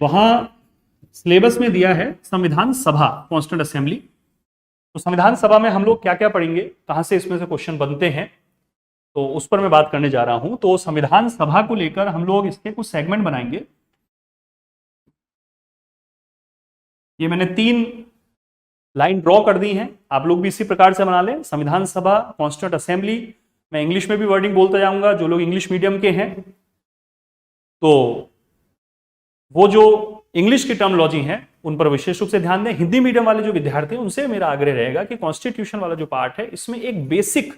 वहां सिलेबस में दिया है संविधान सभा, कॉन्स्टिट्यूंट असेंबली। तो संविधान सभा में हम लोग क्या क्या पढ़ेंगे, कहां से इसमें से क्वेश्चन बनते हैं, तो उस पर मैं बात करने जा रहा हूं। तो संविधान सभा को लेकर हम लोग इसके कुछ सेगमेंट बनाएंगे। ये मैंने 3 लाइन ड्रॉ कर दी हैं, आप लोग भी इसी प्रकार से बना लें। संविधान सभा, कॉन्स्टिट्यूंट असेंबली, मैं इंग्लिश में भी वर्डिंग बोलता जाऊंगा, जो लोग इंग्लिश मीडियम के हैं तो वो जो इंग्लिश की टर्मोलॉजी है उन पर विशेष रूप से ध्यान दें। हिंदी मीडियम वाले जो विद्यार्थी हैं उनसे मेरा आग्रह रहेगा कि कॉन्स्टिट्यूशन वाला जो पार्ट है इसमें एक बेसिक,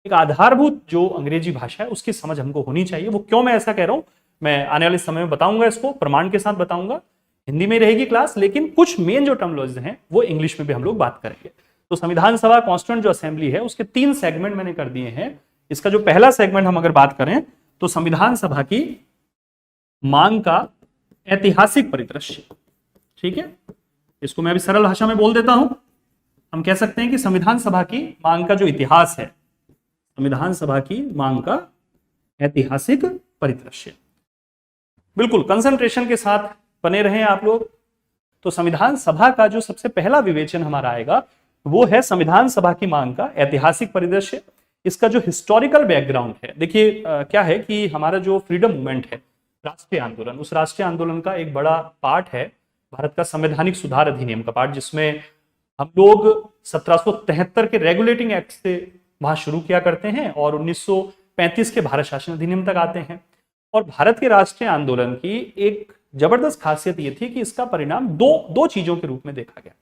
एक आधारभूत जो अंग्रेजी भाषा है उसकी समझ हमको होनी चाहिए। वो क्यों मैं ऐसा कह रहा हूं, मैं आने वाले समय में बताऊंगा, इसको प्रमाण के साथ बताऊंगा। हिंदी में रहेगी क्लास, लेकिन कुछ मेन जो टर्मोलॉजी हैं वो इंग्लिश में भी हम लोग बात करेंगे। तो संविधान सभा, कॉन्स्टिट्यूंट जो असेंबली है उसके 3 सेगमेंट मैंने कर दिए हैं। इसका जो पहला सेगमेंट हम अगर बात करें तो संविधान सभा की मांग का ऐतिहासिक परिदृश्य, ठीक है, इसको मैं अभी सरल भाषा में बोल देता हूं। हम कह सकते हैं कि संविधान सभा की मांग का जो इतिहास है, संविधान सभा की मांग का ऐतिहासिक परिदृश्य। बिल्कुल कंसंट्रेशन के साथ बने रहें आप लोग। तो संविधान सभा का जो सबसे पहला विवेचन हमारा आएगा वो है संविधान सभा की मांग का ऐतिहासिक परिदृश्य। इसका जो हिस्टोरिकल बैकग्राउंड है, देखिए क्या है कि हमारा जो फ्रीडम मूवमेंट है, राष्ट्रीय आंदोलन, उस राष्ट्रीय आंदोलन का एक बड़ा पार्ट है भारत का संवैधानिक सुधार अधिनियम का पार्ट, जिसमें हम लोग 1773 के रेगुलेटिंग एक्ट से वहां शुरू किया करते हैं और 1935 के भारत शासन अधिनियम तक आते हैं। और भारत के राष्ट्रीय आंदोलन की एक जबरदस्त खासियत यह थी कि इसका परिणाम दो चीजों के रूप में देखा गया।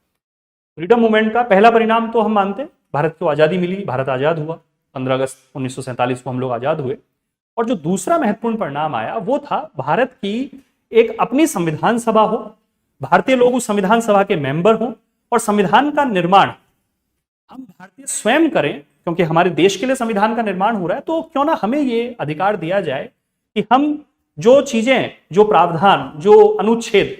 फ्रीडम मूवमेंट का पहला परिणाम तो हम मानते हैं, भारत को आजादी मिली, भारत आजाद हुआ, 15 अगस्त 1947 को हम लोग आजाद हुए। और जो दूसरा महत्वपूर्ण परिणाम आया वो था भारत की एक अपनी संविधान सभा हो, भारतीय लोग उस संविधान सभा के मेंबर हों और संविधान का निर्माण हम भारतीय स्वयं करें, क्योंकि हमारे देश के लिए संविधान का निर्माण हो रहा है। तो क्यों ना हमें ये अधिकार दिया जाए कि हम जो चीजें, जो प्रावधान, जो अनुच्छेद,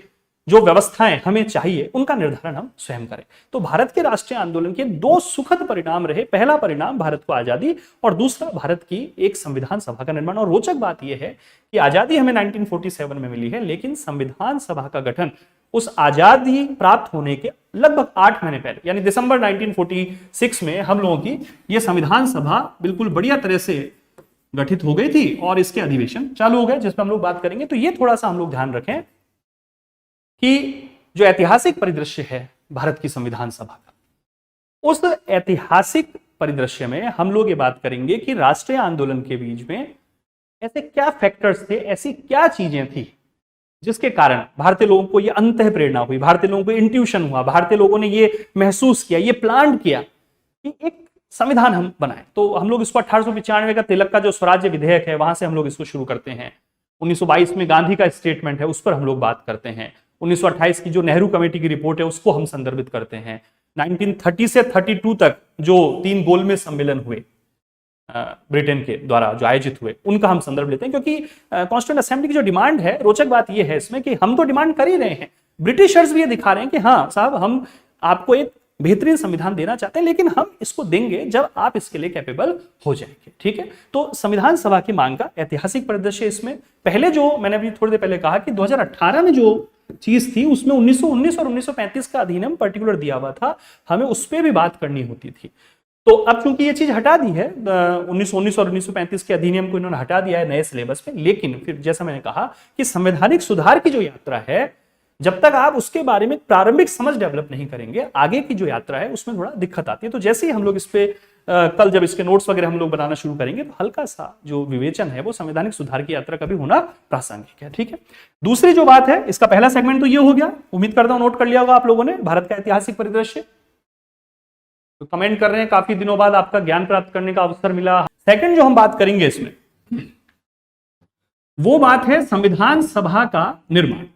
जो व्यवस्थाएं हमें चाहिए उनका निर्धारण हम स्वयं करें। तो भारत के राष्ट्रीय आंदोलन के 2 सुखद परिणाम रहे। पहला परिणाम भारत को आजादी और दूसरा भारत की एक संविधान सभा का निर्माण। और रोचक बात यह है कि आजादी हमें 1947 में मिली है, लेकिन संविधान सभा का गठन उस आजादी प्राप्त होने के लगभग 8 महीने पहले, यानी दिसंबर 1946 में हम लोगों की यह संविधान सभा बिल्कुल बढ़िया तरह से गठित हो गई थी और इसके अधिवेशन चालू हो गए, जिस पर हम लोग बात करेंगे। तो ये थोड़ा सा हम लोग ध्यान रखें कि जो ऐतिहासिक परिदृश्य है भारत की संविधान सभा का, उस ऐतिहासिक परिदृश्य में हम लोग ये बात करेंगे कि राष्ट्रीय आंदोलन के बीच में ऐसे क्या फैक्टर्स थे, ऐसी क्या चीजें थी जिसके कारण भारतीय लोगों को ये अंतः प्रेरणा हुई, भारतीय लोगों को इंट्यूशन हुआ, भारतीय लोगों ने ये महसूस किया, ये प्लान किया कि एक संविधान हम बनाए। तो हम लोग इसको 1895 का तिलक का जो स्वराज्य विधेयक है वहां से हम लोग इसको शुरू करते हैं। 1922 में गांधी का स्टेटमेंट है, उस पर हम लोग बात करते हैं। 1928 की जो नेहरू कमेटी की रिपोर्ट है उसको हम संदर्भित करते हैं। 1930 से 32 तक जो 3 गोलमेज सम्मेलन हुए ब्रिटेन के द्वारा जो आयोजित हुए, उनका हम संदर्भ लेते हैं, क्योंकि कॉन्स्टिट्यूंट असेंबली की जो डिमांड है, रोचक बात यह है इसमें कि हम तो डिमांड कर ही रहे हैं, ब्रिटिशर्स भी ये दिखा रहे हैं कि हाँ साहब, हम आपको एक बेहतरीन संविधान देना चाहते हैं, लेकिन हम इसको देंगे जब आप इसके लिए कैपेबल हो जाएंगे। ठीक है, तो संविधान सभा की मांग का ऐतिहासिक परिदृश्य इसमें पहले जो मैंने अभी थोड़ी देर पहले कहा कि 2018 में जो चीज थी उसमें 1919 और 1935 का अधिनियम पर्टिकुलर दिया हुआ था, हमें उस पर भी बात करनी होती थी। तो अब चूंकि ये चीज हटा दी है, 1919 और 1935 के अधिनियम को इन्होंने हटा दिया है नए सिलेबस में, लेकिन फिर जैसा मैंने कहा कि संवैधानिक सुधार की जो यात्रा है, जब तक आप उसके बारे में प्रारंभिक समझ डेवलप नहीं करेंगे, आगे की जो यात्रा है उसमें थोड़ा दिक्कत आती है। तो जैसे ही हम लोग इस पे कल जब इसके नोट्स वगैरह हम लोग बनाना शुरू करेंगे तो हल्का सा जो विवेचन है वो संवैधानिक सुधार की यात्रा का भी होना प्रासंगिक है। ठीक है, दूसरी जो बात है, इसका पहला सेगमेंट तो ये हो गया, उम्मीद करता हूं नोट कर लिया होगा आप लोगों ने, भारत का ऐतिहासिक परिदृश्य। तो कमेंट कर रहे हैं काफी दिनों बाद आपका ज्ञान प्राप्त करने का अवसर मिला। सेकंड जो हम बात करेंगे इसमें, वो बात है संविधान सभा का निर्माण।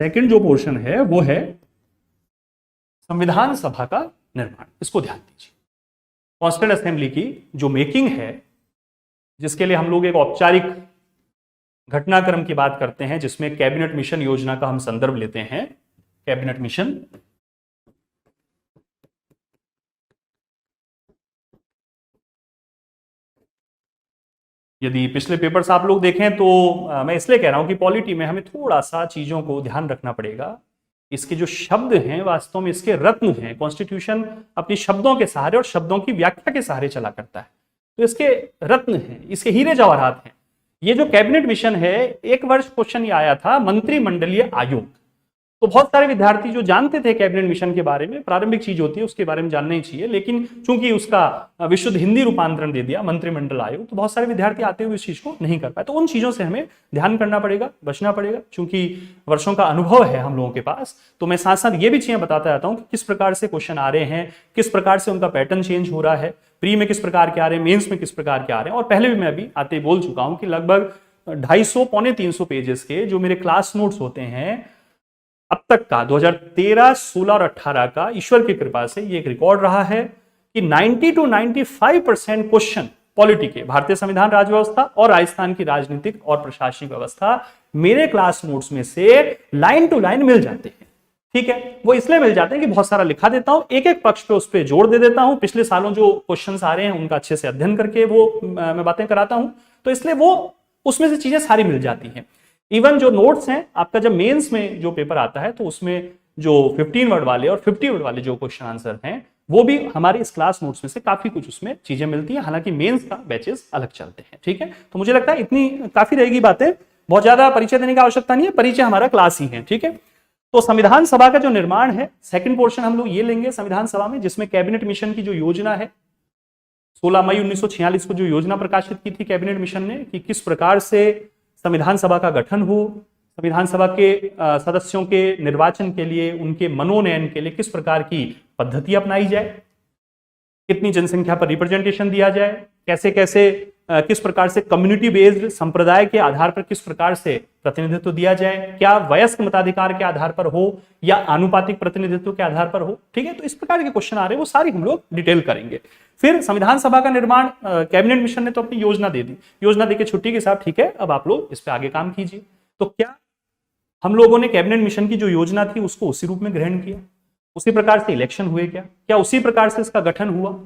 सेकंड जो पोर्शन है वो है संविधान सभा का निर्माण। इसको ध्यान दीजिए, कॉन्स्टिट्यूंट असेंबली की जो मेकिंग है, जिसके लिए हम लोग एक औपचारिक घटनाक्रम की बात करते हैं, जिसमें कैबिनेट मिशन योजना का हम संदर्भ लेते हैं। कैबिनेट मिशन यदि पिछले पेपर्स आप लोग देखें तो मैं इसलिए कह रहा हूं कि पॉलिटी में हमें थोड़ा सा चीजों को ध्यान रखना पड़ेगा। इसके जो शब्द हैं वास्तव में इसके रत्न हैं। कॉन्स्टिट्यूशन अपनी शब्दों के सहारे और शब्दों की व्याख्या के सहारे चला करता है, तो इसके रत्न हैं, इसके हीरे जवाहरात हैं। ये जो कैबिनेट मिशन है, एक वर्ष क्वेश्चन ये आया था मंत्रिमंडलीय आयोग। तो बहुत सारे विद्यार्थी जो जानते थे कैबिनेट मिशन के बारे में, प्रारंभिक चीज होती है उसके बारे में जानना ही चाहिए, लेकिन चूंकि उसका विशुद्ध हिंदी रूपांतरण दे दिया मंत्रिमंडल आयोग, तो बहुत सारे विद्यार्थी आते हुए इस चीज को नहीं कर पाए। तो उन चीजों से हमें ध्यान करना पड़ेगा, बचना पड़ेगा, चूंकि वर्षों का अनुभव है हम लोगों के पास। तो मैं साथ साथ ये भी चीजें बताता रहता हूँ कि किस प्रकार से क्वेश्चन आ रहे हैं, किस प्रकार से उनका पैटर्न चेंज हो रहा है, प्री में किस प्रकार के आ रहे हैं, मेंस में किस प्रकार के आ रहे हैं। और पहले भी मैं अभी आते बोल चुका हूं कि लगभग 250 पौने 300 पेजेस के जो मेरे क्लास नोट्स होते हैं अब तक का 2013, 16 और 18 का, ईश्वर की कृपा से ये एक रिकॉर्ड रहा है कि 90 to 95% क्वेश्चन पॉलिटी के, भारतीय संविधान राज्य व्यवस्था और राजस्थान की राजनीतिक और प्रशासनिक व्यवस्था मेरे क्लास नोट्स में से लाइन टू लाइन मिल जाते हैं। ठीक है, वो इसलिए मिल जाते हैं कि बहुत सारा लिखा देता हूं, एक एक पक्ष पे उस पर जोड़ दे देता हूं, पिछले सालों जो क्वेश्चन आ रहे हैं उनका अच्छे से अध्ययन करके वो मैं बातें कराता हूं, तो इसलिए वो उसमें से चीजें सारी मिल जाती हैं। इवन जो नोट्स हैं आपका जब मेंस में जो पेपर आता है तो उसमें जो 15 वर्ड वाले और 50 वर्ड वाले जो क्वेश्चन आंसर हैं वो भी हमारे इस क्लास नोट्स में से काफी कुछ उसमें चीजें मिलती हैं, हालांकि मेंस का बैचेस अलग चलते हैं। ठीक है, तो मुझे लगता है इतनी काफी रहेगी बातें, बहुत ज्यादा परिचय देने की आवश्यकता नहीं है, परिचय हमारा क्लास ही है। ठीक है, तो संविधान सभा का जो निर्माण है, सेकंड पोर्शन हम लोग ये लेंगे संविधान सभा में, जिसमें कैबिनेट मिशन की जो योजना है 16 मई 1946 को जो योजना प्रकाशित की थी कैबिनेट मिशन ने कि किस प्रकार से संविधान सभा का गठन हो, संविधान सभा के सदस्यों के निर्वाचन के लिए, उनके मनोनयन के लिए किस प्रकार की पद्धति अपनाई जाए, कितनी जनसंख्या पर रिप्रेजेंटेशन दिया जाए, कैसे कैसे किस प्रकार से कम्युनिटी बेस्ड, संप्रदाय के आधार पर किस प्रकार से प्रतिनिधित्व दिया जाए, क्या वयस्क मताधिकार के आधार पर हो या आनुपातिक प्रतिनिधित्व के आधार पर हो। ठीक है, तो इस प्रकार के क्वेश्चन आ रहे हैं, वो सारी हम लोग डिटेल करेंगे। फिर संविधान सभा का निर्माण, कैबिनेट मिशन ने तो अपनी योजना दे दी, योजना देके छुट्टी के साथ, ठीक है अब आप लोग इस पे आगे काम कीजिए। तो क्या हम लोगों ने कैबिनेट मिशन की जो योजना थी उसको उसी रूप में ग्रहण किया, उसी प्रकार से इलेक्शन हुए, क्या उसी प्रकार से इसका गठन हुआ,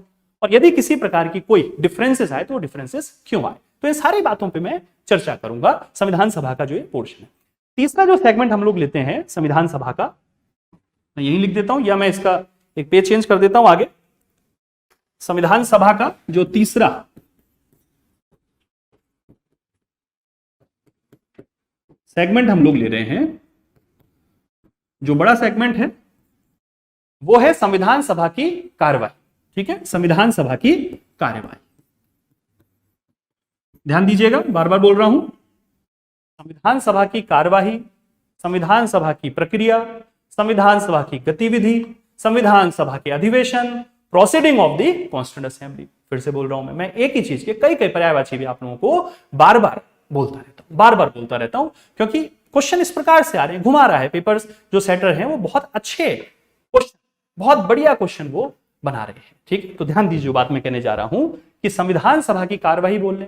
और यदि किसी प्रकार की कोई डिफरेंसेस आए तो वो डिफरेंसेस क्यों आए। तो इन सारी बातों पे मैं चर्चा करूंगा संविधान सभा का जो ये पोर्शन है। तीसरा जो सेगमेंट हम लोग लेते हैं संविधान सभा का, मैं यही लिख देता हूं या मैं इसका एक पेज चेंज कर देता हूं आगे। संविधान सभा का जो तीसरा सेगमेंट हम लोग ले रहे हैं, जो बड़ा सेगमेंट है वो है संविधान सभा की कार्यवाही। ठीक है, संविधान सभा की कार्यवाही, ध्यान दीजिएगा, बार बार बोल रहा हूं, संविधान सभा की कार्यवाही, संविधान सभा की प्रक्रिया, संविधान सभा की गतिविधि, संविधान सभा के अधिवेशन, proceeding of the constituent assembly. फिर से बोल रहा हूं, मैं एक ही चीज के कई कई पर्यायवाची भी आप लोगों को बार बार बोलता रहता हूं, क्योंकि क्वेश्चन इस प्रकार से आ रहे हैं, घुमा रहा है पेपर्स, जो सेटर हैं वो बहुत अच्छे क्वेश्चन, बहुत बढ़िया क्वेश्चन वो बना रहे हैं। ठीक, तो ध्यान दीजिए बात मैं कहने जा रहा हूं कि संविधान सभा की कार्यवाही बोल लें,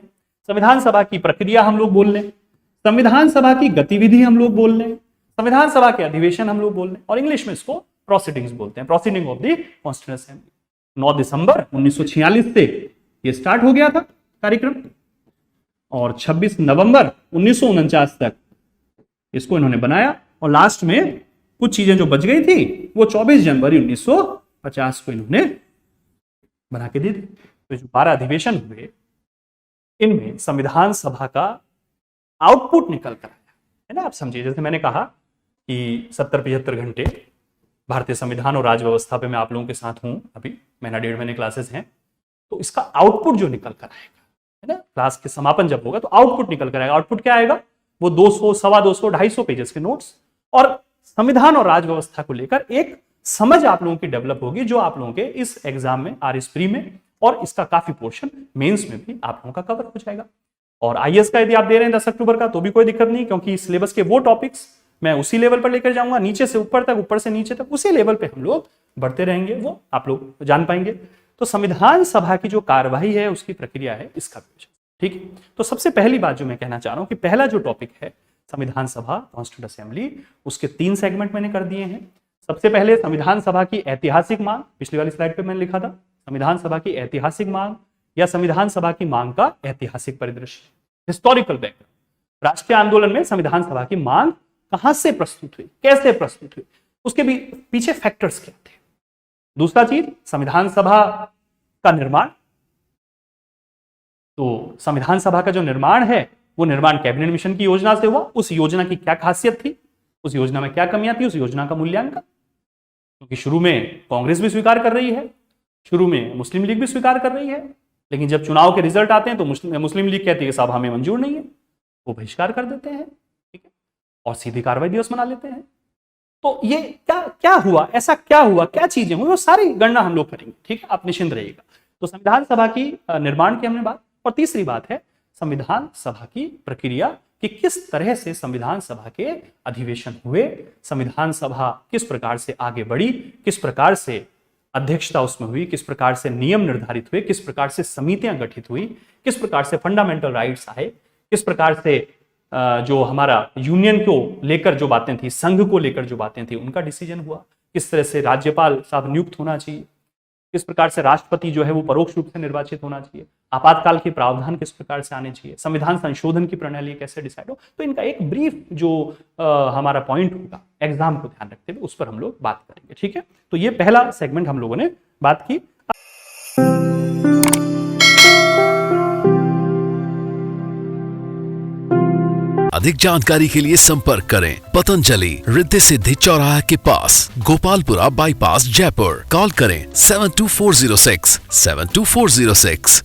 संविधान सभा की प्रक्रिया हम लोग बोल लें, संविधान सभा की गतिविधि हम लोग बोल लें, संविधान सभा के अधिवेशन हम लोग बोल लें, और इंग्लिश में इसको प्रोसीडिंग्स बोलते हैं, proceeding of the constituent assembly. 9 दिसंबर 1946 से ये स्टार्ट हो गया था कार्यक्रम, और 26 नवंबर 1949 तक इसको इन्होंने बनाया, और लास्ट में कुछ चीजें जो बच गई थी वो 24 जनवरी 1950 को इन्होंने बना के दे दी। तो जो 12 अधिवेशन हुए, इनमें संविधान सभा का आउटपुट निकल कर आया है ना। आप समझिए, जैसे मैंने कहा कि 70-75 घंटे भारतीय संविधान और राज्य व्यवस्था पे मैं आप लोगों के साथ हूं, अभी महीना 1.5 महीने क्लासेस हैं, तो इसका आउटपुट जो निकल कर आएगा है ना, क्लास के समापन जब होगा तो आउटपुट निकल कर आएगा। आउटपुट क्या आएगा, वो 200, 250, 250 पेजेस के नोट्स, और संविधान और राज्य व्यवस्था को लेकर एक समझ आप लोगों की डेवलप होगी, जो आप लोगों के इस एग्जाम में, आरएस प्री में, और इसका काफी पोर्शन मेंस में भी आप लोगों का कवर हो जाएगा। और आईएएस का यदि आप दे रहे हैं 10 अक्टूबर का तो भी कोई दिक्कत नहीं, क्योंकि सिलेबस के वो टॉपिक्स मैं उसी लेवल पर लेकर जाऊंगा, नीचे से ऊपर तक, ऊपर से नीचे तक, उसी लेवल पे हम लोग बढ़ते रहेंगे, वो आप लोग जान पाएंगे। तो संविधान सभा की जो कार्यवाही है, उसकी प्रक्रिया है, इसका ठीक है। तो सबसे पहली बात जो मैं कहना चाह रहा हूं कि पहला जो टॉपिक है संविधान सभा, कॉन्स्टिट्यूएंट असेंबली, उसके 3 सेगमेंट मैंने कर दिए हैं। सबसे पहले संविधान सभा की ऐतिहासिक मांग, पिछली वाली स्लाइड पे मैंने लिखा था संविधान सभा की ऐतिहासिक मांग या संविधान सभा की मांग का ऐतिहासिक परिदृश्य। Historical background. राष्ट्रीय आंदोलन में संविधान सभा की मांग कहां से प्रस्तुत हुई, कैसे प्रस्तुत हुई, उसके भी पीछे फैक्टर्स क्या थे। दूसरा चीज, संविधान सभा का निर्माण। तो संविधान सभा का जो निर्माण है वो निर्माण कैबिनेट मिशन की योजना से हुआ। उस योजना की क्या खासियत थी, उस योजना में क्या कमियां थी, उस योजना का मूल्यांकन। क्योंकि शुरू में कांग्रेस भी स्वीकार कर रही है, शुरू में मुस्लिम लीग भी स्वीकार कर रही है, लेकिन जब चुनाव के रिजल्ट आते हैं तो मुस्लिम लीग कहती है साहब हमें मंजूर नहीं है, वो बहिष्कार कर देते हैं, ठीक है, और सीधी कार्रवाई दिवस मना लेते हैं। तो ये क्या हुआ, ऐसा क्या हुआ, क्या चीजें हुई, वो सारी गणना हम लोग करेंगे, ठीक है, आप निश्चिंत रहिएगा। तो संविधान सभा की निर्माण की हमने बात, और तीसरी बात है संविधान सभा की प्रक्रिया कि किस तरह से संविधान सभा के अधिवेशन हुए, संविधान सभा किस प्रकार से आगे बढ़ी, किस प्रकार से अध्यक्षता उसमें हुई, किस प्रकार से नियम निर्धारित हुए, किस प्रकार से समितियां गठित हुई, किस प्रकार से फंडामेंटल राइट्स आए, किस प्रकार से जो हमारा यूनियन को लेकर जो बातें थी, संघ को लेकर जो बातें थी, उनका डिसीजन हुआ, किस तरह से राज्यपाल साहब नियुक्त होना चाहिए, किस प्रकार से राष्ट्रपति जो है वो परोक्ष रूप से निर्वाचित होना चाहिए, आपातकाल के प्रावधान किस प्रकार से आने चाहिए, संविधान संशोधन की प्रणाली कैसे डिसाइड हो। तो इनका एक ब्रीफ जो हमारा पॉइंट होगा एग्जाम को ध्यान रखते हुए उस पर हम लोग बात करेंगे, ठीक है। तो ये पहला सेगमेंट हम लोगों ने बात की। अधिक जानकारी के लिए संपर्क करें पतंजलि रिद्धि सिद्धि चौराहा के पास, गोपालपुरा बाईपास, जयपुर। कॉल करें 72406 72406।